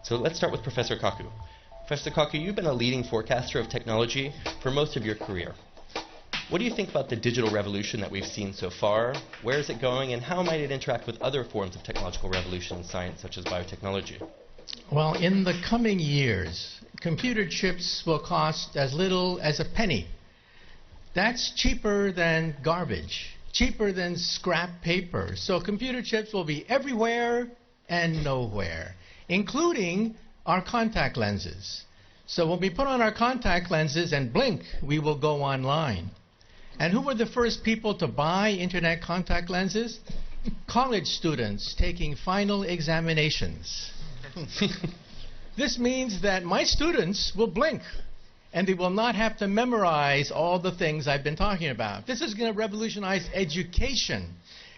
So let's start with Professor Kaku. Professor Kaku, you've been a leading forecaster of technology for most of your career. What do you think about the digital revolution that we've seen so far? Where is it going, and how might it interact with other forms of technological revolution in science, such as biotechnology? Well, in the coming years, computer chips will cost as little as a penny. That's cheaper than garbage, cheaper than scrap paper. So computer chips will be everywhere and nowhere, including our contact lenses. So when we put on our contact lenses and blink, we will go online. And who were the first people to buy internet contact lenses? College students taking final examinations. This means that my students will blink, and they will not have to memorize all the things I've been talking about. This is going to revolutionize education,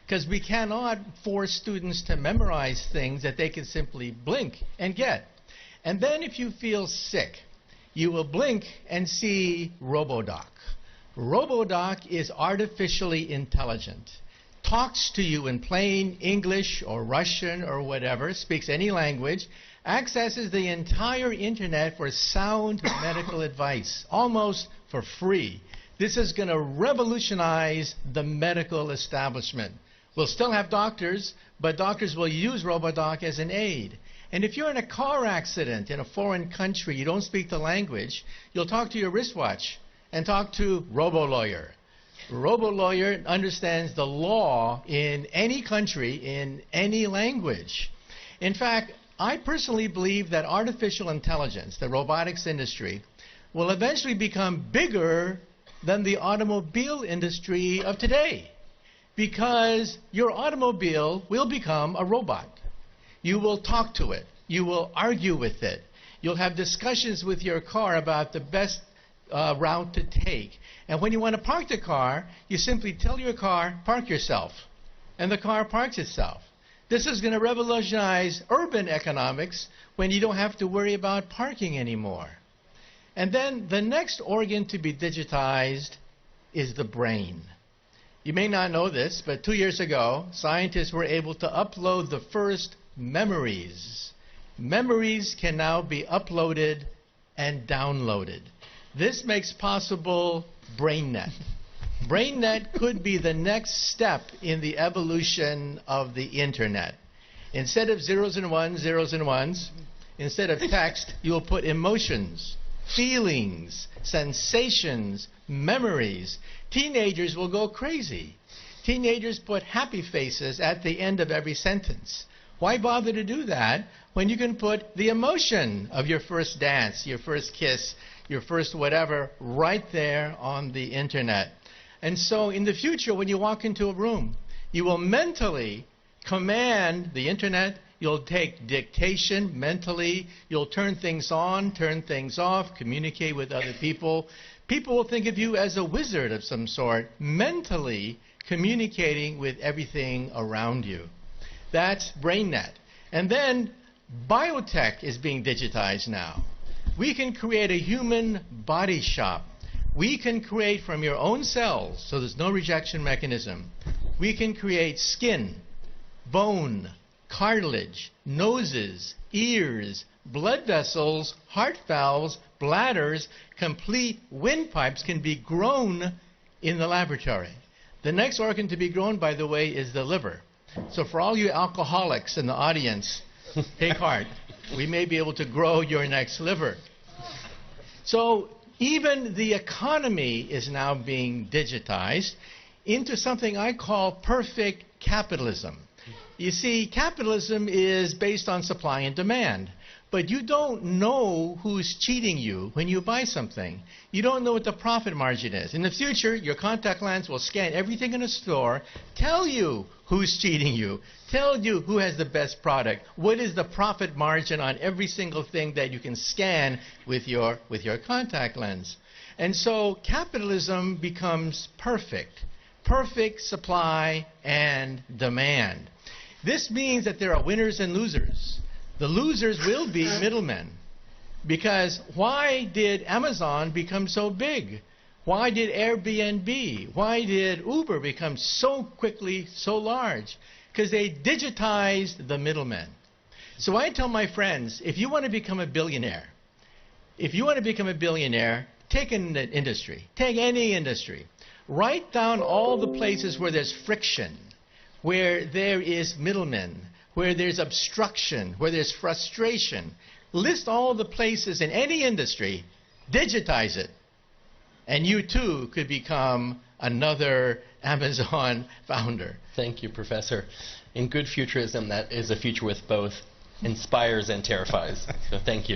because we cannot force students to memorize things that they can simply blink and get. And then if you feel sick, you will blink and see RoboDoc. RoboDoc is artificially intelligent, talks to you in plain English or Russian or whatever, speaks any language, accesses the entire internet for sound medical advice, almost for free. This is going to revolutionize the medical establishment. We'll still have doctors, but doctors will use RoboDoc as an aid. And if you're in a car accident in a foreign country, you don't speak the language, you'll talk to your wristwatch and talk to RoboLawyer. RoboLawyer understands the law in any country, in any language. In fact, I personally believe that artificial intelligence, the robotics industry, will eventually become bigger than the automobile industry of today, because your automobile will become a robot. You will talk to it. You will argue with it. You'll have discussions with your car about the best route to take. And when you want to park the car, you simply tell your car, park yourself. And the car parks itself. This is going to revolutionize urban economics when you don't have to worry about parking anymore. And then the next organ to be digitized is the brain. You may not know this, but 2 years ago, scientists were able to upload the first memories. Memories can now be uploaded and downloaded. This makes possible BrainNet. BrainNet could be the next step in the evolution of the internet. Instead of zeros and ones, instead of text, you'll put emotions, feelings, sensations, memories. Teenagers will go crazy. Teenagers put happy faces at the end of every sentence. Why bother to do that when you can put the emotion of your first dance, your first kiss, your first whatever, right there on the internet? And so in the future, when you walk into a room, you will mentally command the internet. You'll take dictation mentally. You'll turn things on, turn things off, communicate with other people. People will think of you as a wizard of some sort, mentally communicating with everything around you. That's BrainNet. And then biotech is being digitized now. We can create a human body shop. We can create from your own cells, so there's no rejection mechanism. We can create skin, bone, cartilage, noses, ears, blood vessels, heart valves, bladders. Complete windpipes can be grown in the laboratory. The next organ to be grown, by the way, is the liver. So for all you alcoholics in the audience, take heart. We may be able to grow your next liver. So even the economy is now being digitized into something I call perfect capitalism. You see, capitalism is based on supply and demand. But you don't know who's cheating you when you buy something. You don't know what the profit margin is. In the future, your contact lens will scan everything in a store, tell you who's cheating you, tell you who has the best product, what is the profit margin on every single thing that you can scan with your contact lens. And so capitalism becomes perfect. Perfect supply and demand. This means that there are winners and losers. The losers will be middlemen. Because why did Amazon become so big? Why did Airbnb, why did Uber become so quickly so large? Because they digitized the middlemen. So I tell my friends, if you want to become a billionaire, take an industry. Take any industry. Write down all the places where there's friction, where there is middlemen, where there's obstruction, where there's frustration. List all the places in any industry, digitize it, and you too could become another Amazon founder. Thank you, Professor. In good futurism, that is a future with both inspires and terrifies. So thank you.